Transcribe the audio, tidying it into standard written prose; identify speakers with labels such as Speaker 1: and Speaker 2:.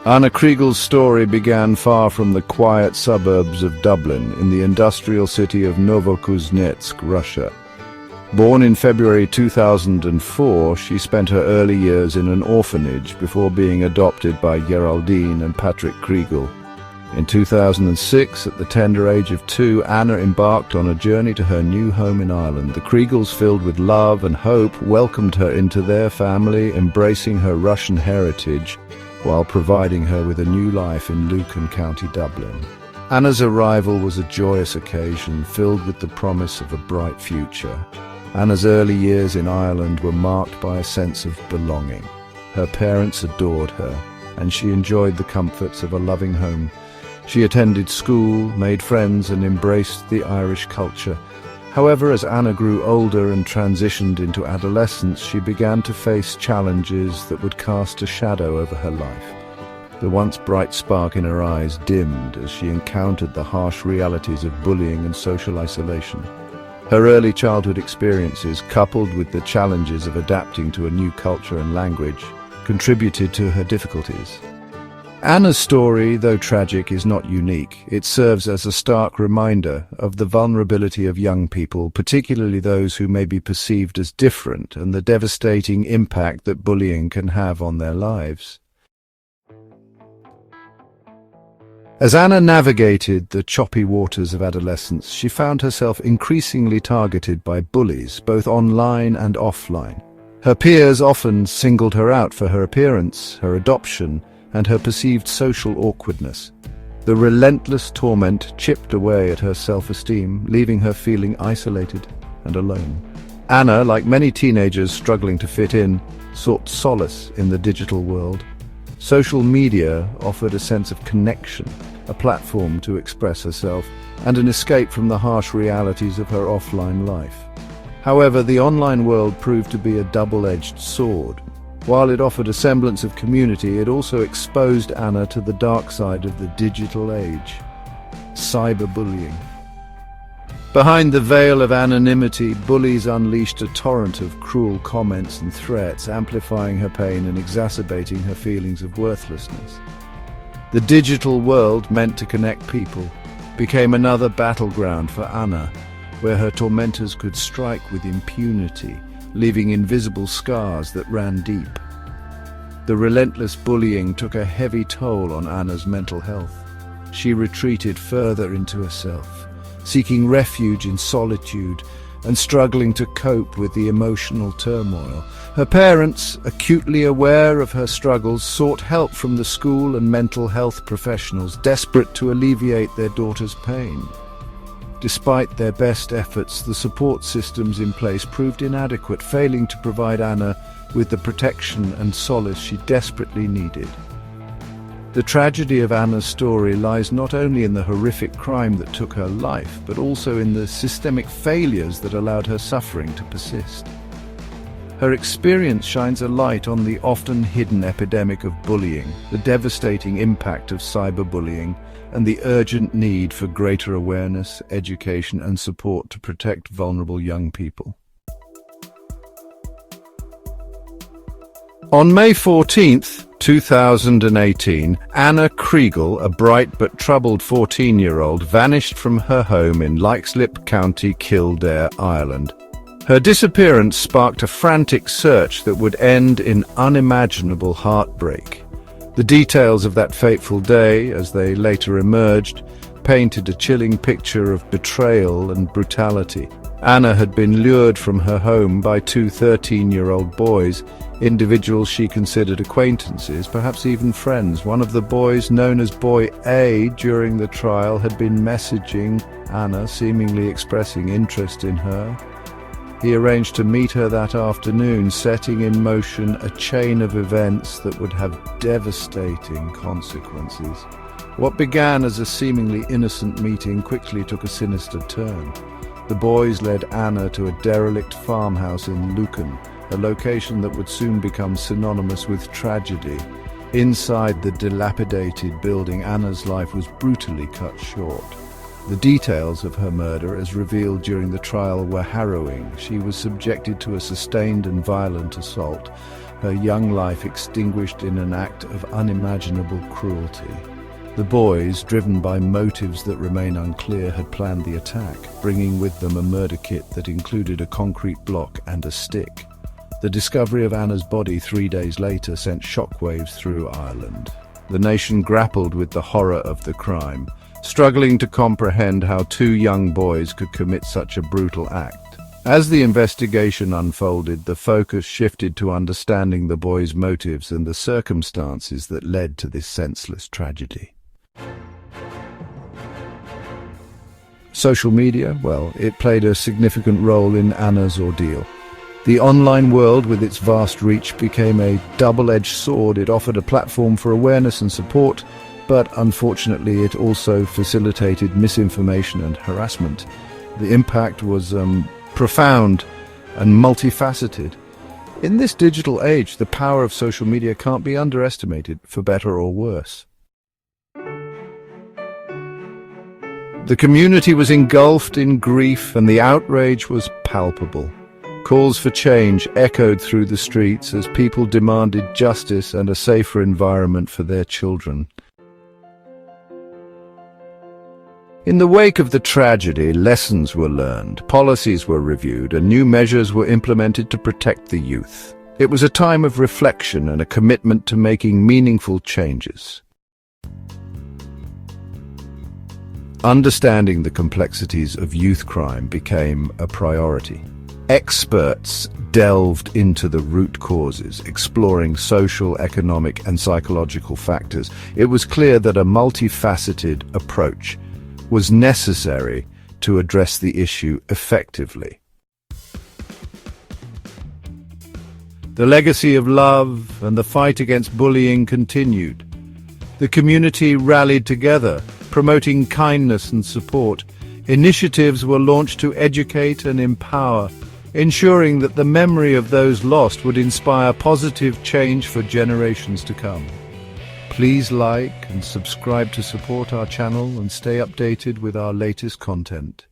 Speaker 1: Anna Kriegel's story began far from the quiet suburbs of Dublin, in the industrial city of Novokuznetsk, Russia. Born in February 2004, she spent her early years in an orphanage before being adopted by Geraldine and Patrick Kriégel. In 2006, at the tender age of 2, Anna embarked on a journey to her new home in Ireland. The Kriegels, filled with love and hope, welcomed her into their family, embracing her Russian heritage while providing her with a new life in Lucan, County Dublin. Anna's arrival was a joyous occasion, filled with the promise of a bright future. Anna's early years in Ireland were marked by a sense of belonging. Her parents adored her, and she enjoyed the comforts of a loving home. She attended school, made friends, and embraced the Irish culture. However, as Anna grew older and transitioned into adolescence, she began to face challenges that would cast a shadow over her life. The once bright spark in her eyes dimmed as she encountered the harsh realities of bullying and social isolation. Her early childhood experiences, coupled with the challenges of adapting to a new culture and language, contributed to her difficulties. Anna's story, though tragic, is not unique. It serves as a stark reminder of the vulnerability of young people, particularly those who may be perceived as different, and the devastating impact that bullying can have on their lives. As Anna navigated the choppy waters of adolescence, she found herself increasingly targeted by bullies, both online and offline. Her peers often singled her out for her appearance, her adoption, and her perceived social awkwardness. The relentless torment chipped away at her self-esteem, leaving her feeling isolated and alone. Anna, like many teenagers struggling to fit in, sought solace in the digital world. Social media offered a sense of connection, a platform to express herself, and an escape from the harsh realities of her offline life. However, the online world proved to be a double-edged sword. While it offered a semblance of community, it also exposed Anna to the dark side of the digital age: cyberbullying. Behind the veil of anonymity, bullies unleashed a torrent of cruel comments and threats, amplifying her pain and exacerbating her feelings of worthlessness. The digital world, meant to connect people, became another battleground for Anna, where her tormentors could strike with impunity, leaving invisible scars that ran deep. The relentless bullying took a heavy toll on Anna's mental health. She retreated further into herself, seeking refuge in solitude and struggling to cope with the emotional turmoil. Her parents, acutely aware of her struggles, sought help from the school and mental health professionals, desperate to alleviate their daughter's pain. Despite their best efforts, the support systems in place proved inadequate, failing to provide Anna with the protection and solace she desperately needed. The tragedy of Anna's story lies not only in the horrific crime that took her life, but also in the systemic failures that allowed her suffering to persist. Her experience shines a light on the often hidden epidemic of bullying, the devastating impact of cyberbullying, and the urgent need for greater awareness, education, and support to protect vulnerable young people. On May 14, 2018, Anna Kriégel, a bright but troubled 14-year-old, vanished from her home in Leixlip, County Kildare, Ireland. Her disappearance sparked a frantic search that would end in unimaginable heartbreak. The details of that fateful day, as they later emerged, painted a chilling picture of betrayal and brutality. Anna had been lured from her home by two 13-year-old boys, individuals she considered acquaintances, perhaps even friends. One of the boys, known as Boy A, during the trial had been messaging Anna, seemingly expressing interest in her. He arranged to meet her that afternoon, setting in motion a chain of events that would have devastating consequences. What began as a seemingly innocent meeting quickly took a sinister turn. The boys led Anna to a derelict farmhouse in Lucan, a location that would soon become synonymous with tragedy. Inside the dilapidated building, Anna's life was brutally cut short. The details of her murder, as revealed during the trial, were harrowing. She was subjected to a sustained and violent assault. her young life extinguished in an act of unimaginable cruelty. The boys, driven by motives that remain unclear, had planned the attack, bringing with them a murder kit that included a concrete block and a stick. The discovery of Anna's body 3 days later sent shockwaves through Ireland. The nation grappled with the horror of the crime, struggling to comprehend how 2 young boys could commit such a brutal act. As the investigation unfolded, the focus shifted to understanding the boys' motives and the circumstances that led to this senseless tragedy. Social media, well, it played a significant role in Anna's ordeal. The online world, with its vast reach, became a double-edged sword. It offered a platform for awareness and support, but unfortunately it also facilitated misinformation and harassment. The impact was profound and multifaceted. In this digital age, the power of social media can't be underestimated, for better or worse. The community was engulfed in grief, and the outrage was palpable. Calls for change echoed through the streets as people demanded justice and a safer environment for their children. In the wake of the tragedy, lessons were learned, policies were reviewed, and new measures were implemented to protect the youth. It was a time of reflection and a commitment to making meaningful changes. Understanding the complexities of youth crime became a priority. Experts delved into the root causes, exploring social, economic, and psychological factors. It was clear that a multifaceted approach was necessary to address the issue effectively. The legacy of love and the fight against bullying continued. The community rallied together, promoting kindness and support. Initiatives were launched to educate and empower, ensuring that the memory of those lost would inspire positive change for generations to come. Please like and subscribe to support our channel and stay updated with our latest content.